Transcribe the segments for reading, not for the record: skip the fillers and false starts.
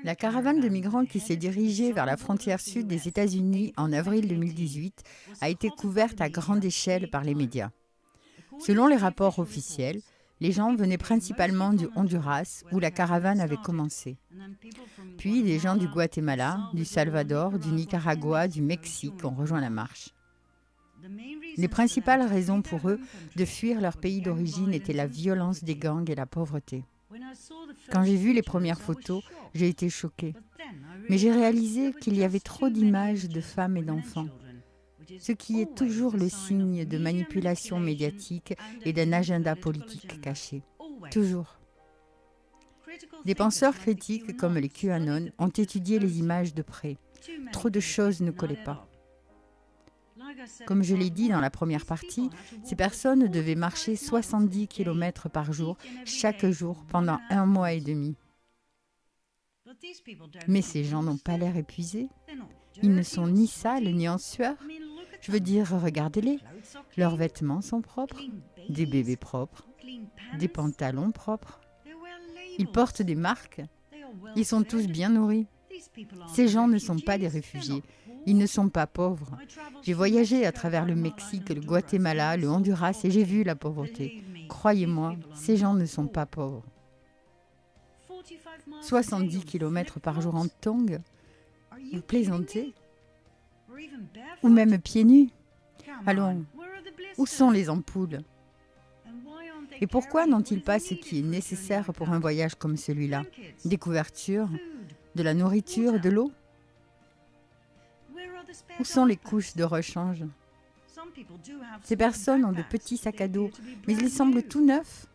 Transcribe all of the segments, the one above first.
La caravane de migrants qui s'est dirigée vers la frontière sud des États-Unis en avril 2018 a été couverte à grande échelle par les médias. Selon les rapports officiels, les gens venaient principalement du Honduras, où la caravane avait commencé. Puis des gens du Guatemala, du Salvador, du Nicaragua, du Mexique ont rejoint la marche. Les principales raisons pour eux de fuir leur pays d'origine étaient la violence des gangs et la pauvreté. Quand j'ai vu les premières photos, j'ai été choquée. Mais j'ai réalisé qu'il y avait trop d'images de femmes et d'enfants, ce qui est toujours le signe de manipulation médiatique et d'un agenda politique caché. Toujours. Des penseurs critiques comme les QAnon ont étudié les images de près. Trop de choses ne collaient pas. Comme je l'ai dit dans la première partie, ces personnes devaient marcher 70 km par jour, chaque jour, pendant 1 mois et demi. Mais ces gens n'ont pas l'air épuisés. Ils ne sont ni sales ni en sueur. Je veux dire, regardez-les. Leurs vêtements sont propres, des bébés propres, des pantalons propres. Ils portent des marques. Ils sont tous bien nourris. Ces gens ne sont pas des réfugiés. Ils ne sont pas pauvres. J'ai voyagé à travers le Mexique, le Guatemala, le Honduras et j'ai vu la pauvreté. Croyez-moi, ces gens ne sont pas pauvres. 70 km par jour en tongs? Vous plaisantez? Ou même pieds nus? Allons, où sont les ampoules? Et pourquoi n'ont-ils pas ce qui est nécessaire pour un voyage comme celui-là? Des couvertures, de la nourriture, de l'eau? Où sont les couches de rechange? Ces personnes ont de petits sacs à dos, mais ils semblent tout neufs.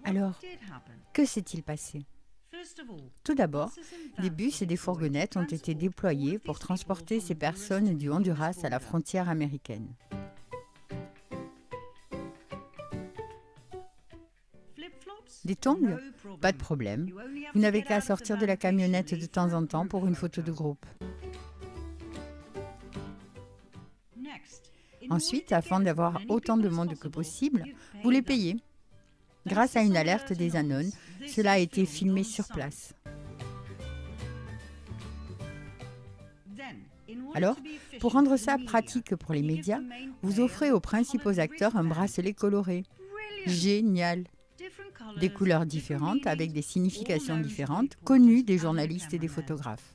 Alors, que s'est-il passé? Tout d'abord, des bus et des fourgonnettes ont été déployés pour transporter ces personnes du Honduras à la frontière américaine. Des tongs? Pas de problème. Vous n'avez qu'à sortir de la camionnette de temps en temps pour une photo de groupe. Ensuite, afin d'avoir autant de monde que possible, vous les payez. Grâce à une alerte des Anons, cela a été filmé sur place. Alors, pour rendre ça pratique pour les médias, vous offrez aux principaux acteurs un bracelet coloré. Génial! Des couleurs différentes avec des significations différentes, connues des journalistes et des photographes.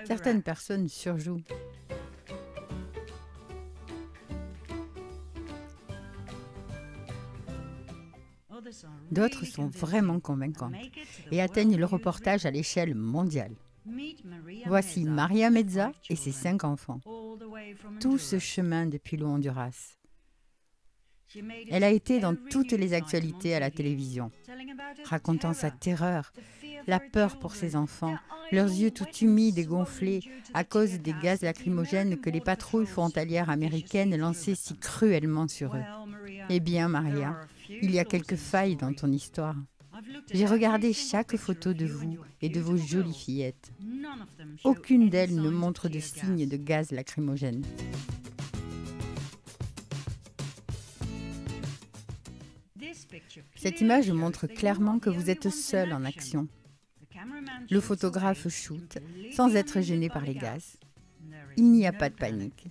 Certaines personnes surjouent. D'autres sont vraiment convaincantes et atteignent le reportage à l'échelle mondiale. Voici Maria Meza et ses 5 enfants. Tout ce chemin depuis le Honduras. Elle a été dans toutes les actualités à la télévision, racontant sa terreur, la peur pour ses enfants, leurs yeux tout humides et gonflés à cause des gaz lacrymogènes que les patrouilles frontalières américaines lançaient si cruellement sur eux. Eh bien, Maria, il y a quelques failles dans ton histoire. J'ai regardé chaque photo de vous et de vos jolies fillettes. Aucune d'elles ne montre de signes de gaz lacrymogène. Cette image montre clairement que vous êtes seul en action. Le photographe shoot sans être gêné par les gaz. Il n'y a pas de panique.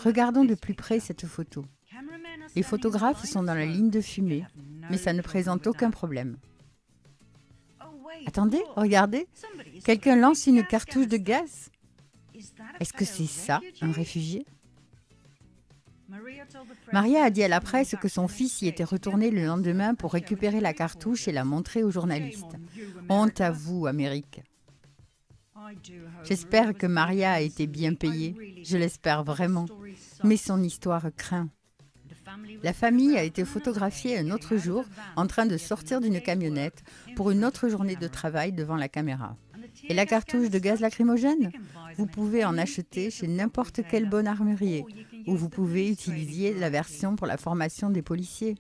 Regardons de plus près cette photo. Les photographes sont dans la ligne de fumée, mais ça ne présente aucun problème. Attendez, regardez, quelqu'un lance une cartouche de gaz. Est-ce que c'est ça, un réfugié? Maria a dit à la presse que son fils y était retourné le lendemain pour récupérer la cartouche et la montrer aux journalistes. Honte à vous, Amérique. J'espère que Maria a été bien payée, je l'espère vraiment, mais son histoire craint. La famille a été photographiée un autre jour en train de sortir d'une camionnette pour une autre journée de travail devant la caméra. Et la cartouche de gaz lacrymogène? Vous pouvez en acheter chez n'importe quel bon armurier, ou vous pouvez utiliser la version pour la formation des policiers.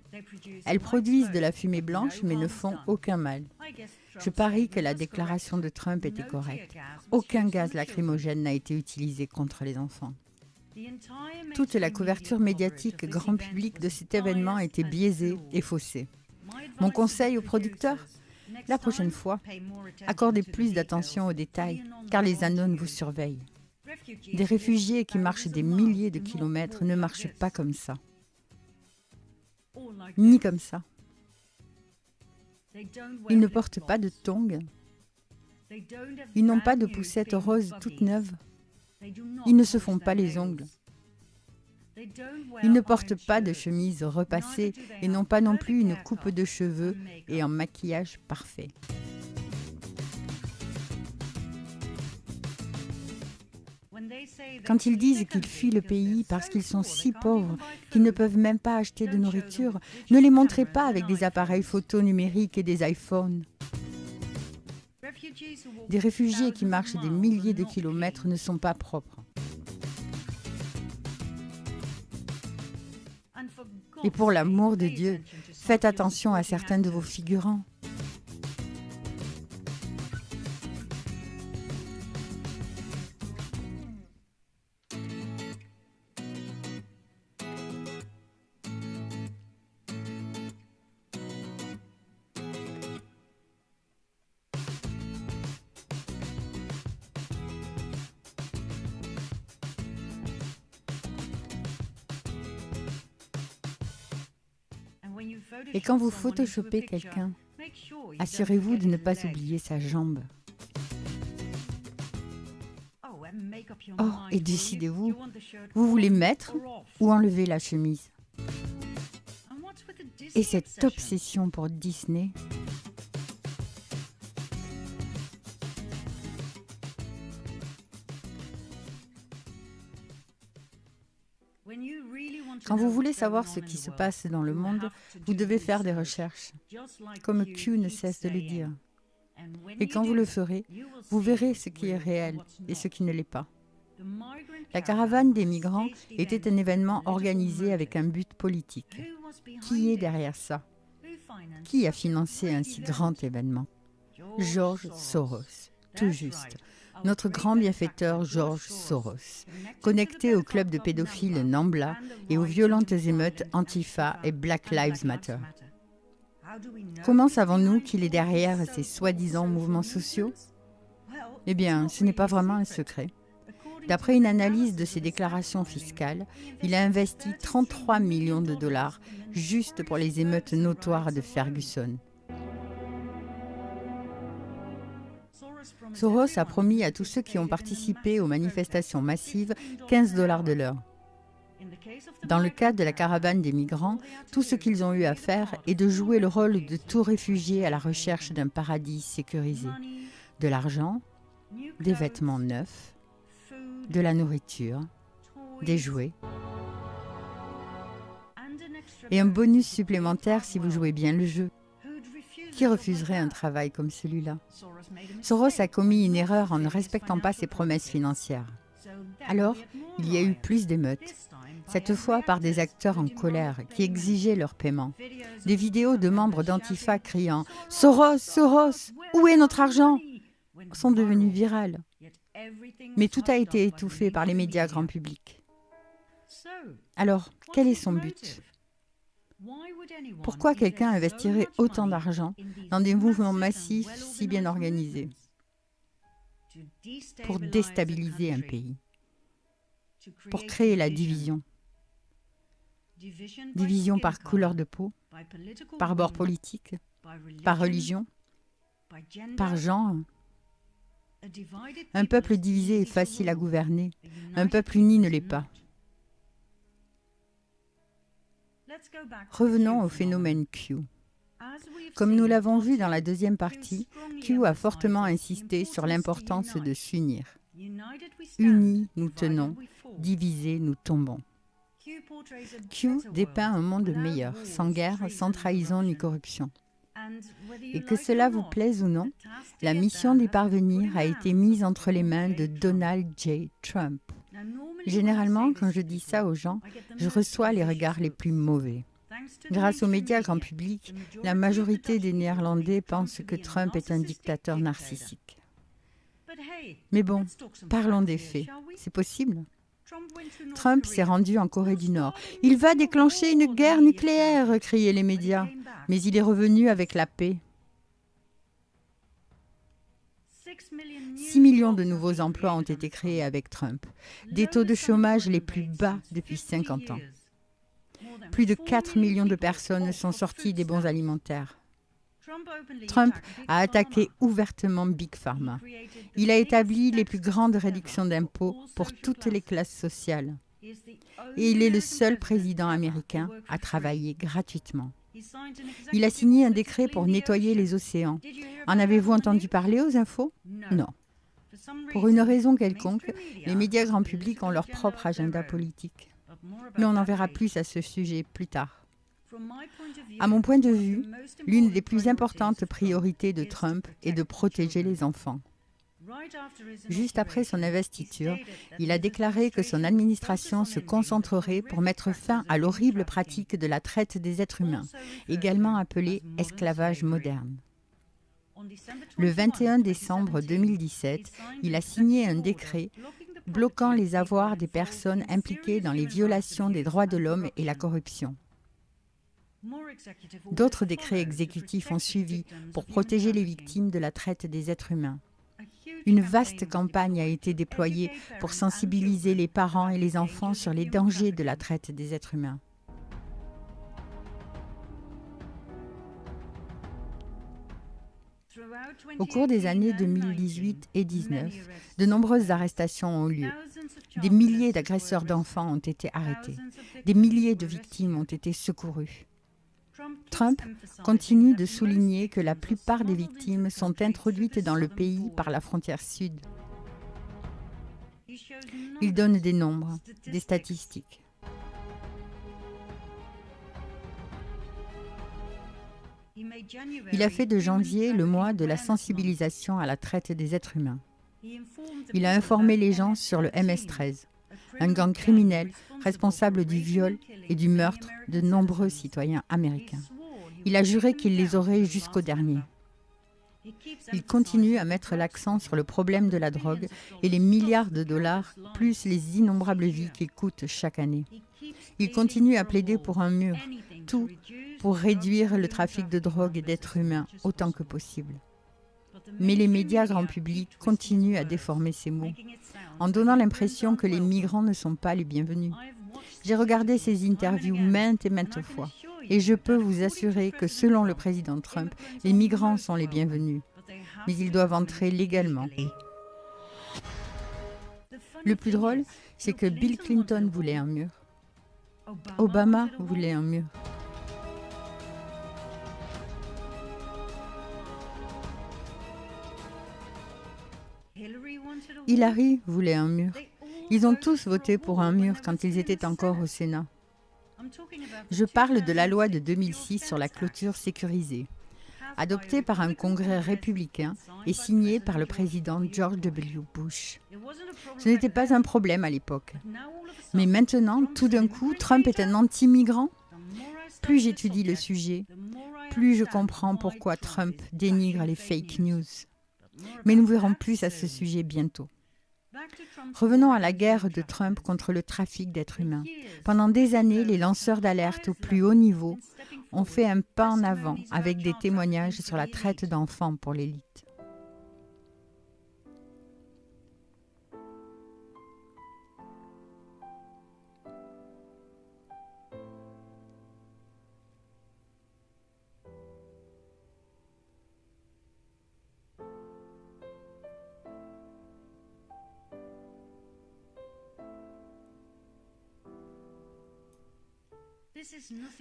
Elles produisent de la fumée blanche mais ne font aucun mal. Je parie que la déclaration de Trump était correcte. Aucun gaz lacrymogène n'a été utilisé contre les enfants. Toute la couverture médiatique grand public de cet événement était biaisée et faussée. Mon conseil aux producteurs? La prochaine fois, accordez plus d'attention aux détails, car les unknowns vous surveillent. Des réfugiés qui marchent des milliers de kilomètres ne marchent pas comme ça. Ni comme ça. Ils ne portent pas de tongs. Ils n'ont pas de poussettes roses toutes neuves. Ils ne se font pas les ongles. Ils ne portent pas de chemise repassée et n'ont pas non plus une coupe de cheveux et un maquillage parfait. Quand ils disent qu'ils fuient le pays parce qu'ils sont si pauvres qu'ils ne peuvent même pas acheter de nourriture, ne les montrez pas avec des appareils photo numériques et des iPhones. Des réfugiés qui marchent des milliers de kilomètres ne sont pas propres. Et pour l'amour de Dieu, faites attention à certains de vos figurants. Et quand vous photoshopez quelqu'un, assurez-vous de ne pas oublier sa jambe. Oh, et décidez-vous, vous voulez mettre ou enlever la chemise. Et cette obsession pour Disney. Quand vous voulez savoir ce qui se passe dans le monde, vous devez faire des recherches, comme Q ne cesse de le dire. Et quand vous le ferez, vous verrez ce qui est réel et ce qui ne l'est pas. La caravane des migrants était un événement organisé avec un but politique. Qui est derrière ça? Qui a financé un si grand événement? George Soros, tout juste. Notre grand bienfaiteur George Soros, connecté au club de pédophiles Nambla et aux violentes émeutes Antifa et Black Lives Matter. Comment savons-nous qu'il est derrière ces soi-disant mouvements sociaux? Eh bien, ce n'est pas vraiment un secret. D'après une analyse de ses déclarations fiscales, il a investi 33 millions de dollars juste pour les émeutes notoires de Ferguson. Soros a promis à tous ceux qui ont participé aux manifestations massives 15 $ de l'heure. Dans le cas de la caravane des migrants, tout ce qu'ils ont eu à faire est de jouer le rôle de tout réfugié à la recherche d'un paradis sécurisé. De l'argent, des vêtements neufs, de la nourriture, des jouets et un bonus supplémentaire si vous jouez bien le jeu. Qui refuserait un travail comme celui-là? Soros a commis une erreur en ne respectant pas ses promesses financières. Alors, il y a eu plus d'émeutes, cette fois par des acteurs en colère qui exigeaient leur paiement. Des vidéos de membres d'Antifa criant « Soros, Soros, où est notre argent ?» sont devenues virales. Mais tout a été étouffé par les médias grand public. Alors, quel est son but? Pourquoi quelqu'un investirait autant d'argent dans des mouvements massifs si bien organisés? Pour déstabiliser un pays, pour créer la division. Division par couleur de peau, par bord politique, par religion, par genre. Un peuple divisé est facile à gouverner, un peuple uni ne l'est pas. Revenons au phénomène Q. Comme nous l'avons vu dans la deuxième partie, Q a fortement insisté sur l'importance de s'unir. Unis, nous tenons, divisés, nous tombons. Q dépeint un monde meilleur, sans guerre, sans trahison ni corruption. Et que cela vous plaise ou non, la mission d'y parvenir a été mise entre les mains de Donald J. Trump. Généralement, quand je dis ça aux gens, je reçois les regards les plus mauvais. Grâce aux médias grand public, la majorité des Néerlandais pensent que Trump est un dictateur narcissique. Mais bon, parlons des faits. C'est possible. Trump s'est rendu en Corée du Nord. « Il va déclencher une guerre nucléaire !» criaient les médias. Mais il est revenu avec la paix. 6 millions de nouveaux emplois ont été créés avec Trump. Des taux de chômage les plus bas depuis 50 ans. Plus de 4 millions de personnes sont sorties des bons alimentaires. Trump a attaqué ouvertement Big Pharma. Il a établi les plus grandes réductions d'impôts pour toutes les classes sociales. Et il est le seul président américain à travailler gratuitement. Il a signé un décret pour nettoyer les océans. En avez-vous entendu parler aux infos? Non. Pour une raison quelconque, les médias grand public ont leur propre agenda politique. Mais on en verra plus à ce sujet plus tard. À mon point de vue, l'une des plus importantes priorités de Trump est de protéger les enfants. Juste après son investiture, il a déclaré que son administration se concentrerait pour mettre fin à l'horrible pratique de la traite des êtres humains, également appelée esclavage moderne. Le 21 décembre 2017, il a signé un décret bloquant les avoirs des personnes impliquées dans les violations des droits de l'homme et la corruption. D'autres décrets exécutifs ont suivi pour protéger les victimes de la traite des êtres humains. Une vaste campagne a été déployée pour sensibiliser les parents et les enfants sur les dangers de la traite des êtres humains. Au cours des années 2018 et 2019, de nombreuses arrestations ont eu lieu. Des milliers d'agresseurs d'enfants ont été arrêtés. Des milliers de victimes ont été secourues. Trump continue de souligner que la plupart des victimes sont introduites dans le pays par la frontière sud. Il donne des nombres, des statistiques. Il a fait de janvier le mois de la sensibilisation à la traite des êtres humains. Il a informé les gens sur le MS-13, un gang criminel responsable du viol et du meurtre de nombreux citoyens américains. Il a juré qu'il les aurait jusqu'au dernier. Il continue à mettre l'accent sur le problème de la drogue et les milliards de dollars, plus les innombrables vies qu'il coûte chaque année. Il continue à plaider pour un mur, tout pour réduire le trafic de drogue et d'êtres humains autant que possible. Mais les médias grand public continuent à déformer ces mots, en donnant l'impression que les migrants ne sont pas les bienvenus. J'ai regardé ces interviews maintes et maintes fois, et je peux vous assurer que selon le président Trump, les migrants sont les bienvenus, mais ils doivent entrer légalement. Le plus drôle, c'est que Bill Clinton voulait un mur. Obama voulait un mur. Hillary voulait un mur. Ils ont tous voté pour un mur quand ils étaient encore au Sénat. Je parle de la loi de 2006 sur la clôture sécurisée, adoptée par un congrès républicain et signée par le président George W. Bush. Ce n'était pas un problème à l'époque. Mais maintenant, tout d'un coup, Trump est un anti-migrant. Plus j'étudie le sujet, plus je comprends pourquoi Trump dénigre les fake news. Mais nous verrons plus à ce sujet bientôt. Revenons à la guerre de Trump contre le trafic d'êtres humains. Pendant des années, les lanceurs d'alerte au plus haut niveau ont fait un pas en avant avec des témoignages sur la traite d'enfants pour l'élite.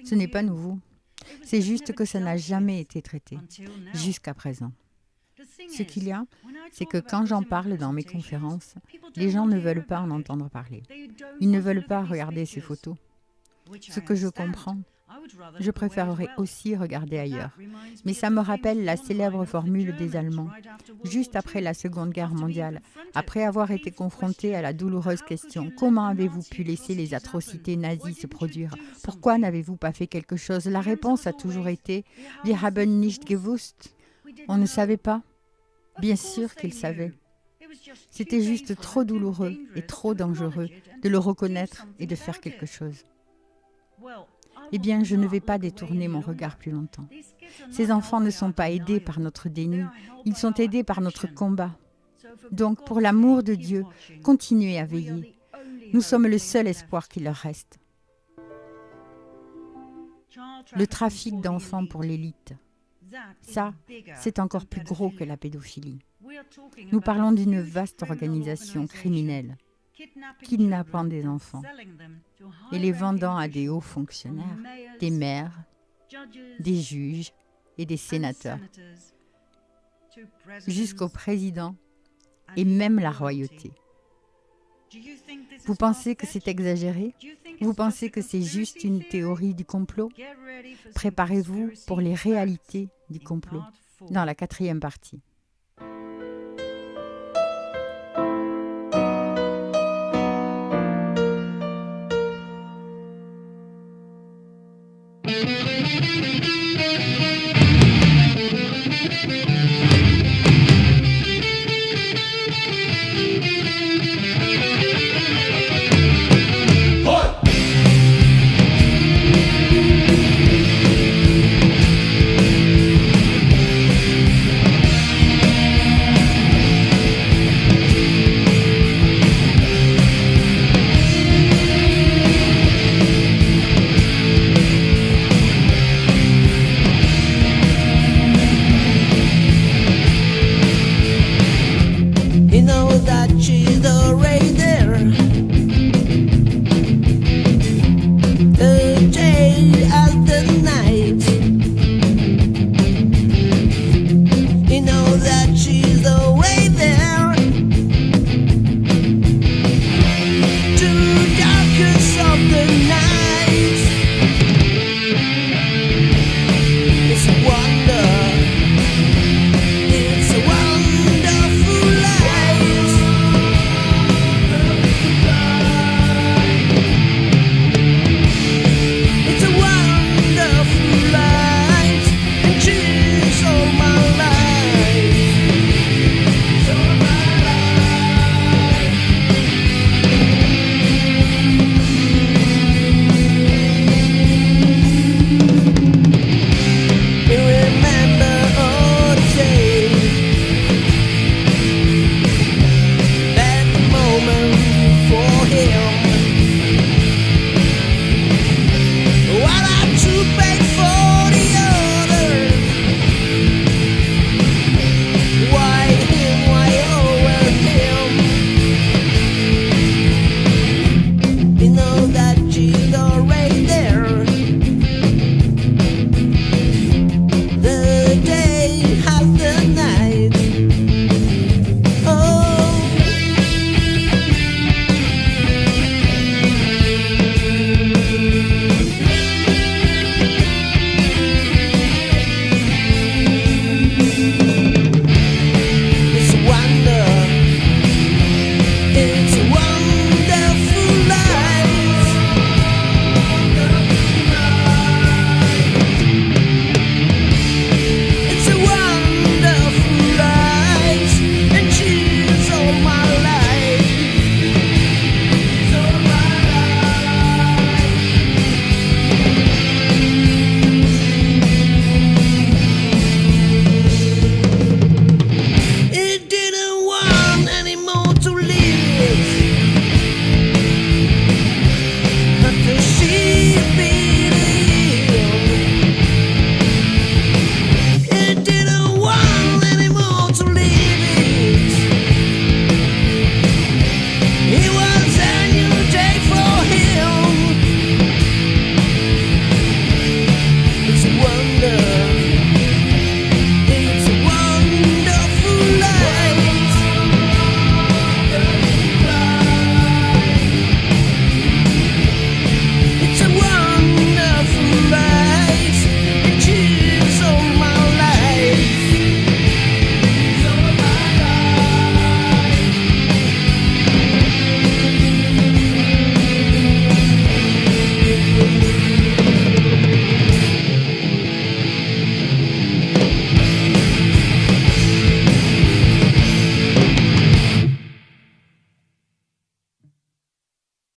Ce n'est pas nouveau. C'est juste que ça n'a jamais été traité, jusqu'à présent. Ce qu'il y a, c'est que quand j'en parle dans mes conférences, les gens ne veulent pas en entendre parler. Ils ne veulent pas regarder ces photos. Ce que je comprends, Je préférerais aussi regarder ailleurs. Mais ça me rappelle la célèbre formule des Allemands. Juste après la Seconde Guerre mondiale, après avoir été confrontés à la douloureuse question « Comment avez-vous pu laisser les atrocités nazies se produire? Pourquoi n'avez-vous pas fait quelque chose ?» La réponse a toujours été « Wir haben nicht gewusst ». On ne savait pas. Bien sûr qu'ils savaient. C'était juste trop douloureux et trop dangereux de le reconnaître et de faire quelque chose. Eh bien, je ne vais pas détourner mon regard plus longtemps. Ces enfants ne sont pas aidés par notre déni, ils sont aidés par notre combat. Donc, pour l'amour de Dieu, continuez à veiller. Nous sommes le seul espoir qui leur reste. Le trafic d'enfants pour l'élite. Ça, c'est encore plus gros que la pédophilie. Nous parlons d'une vaste organisation criminelle, kidnappant des enfants et les vendant à des hauts fonctionnaires, des maires, des juges et des sénateurs, jusqu'au président et même la royauté. Vous pensez que c'est exagéré? Vous pensez que c'est juste une théorie du complot? Préparez-vous pour les réalités du complot dans la 4e partie.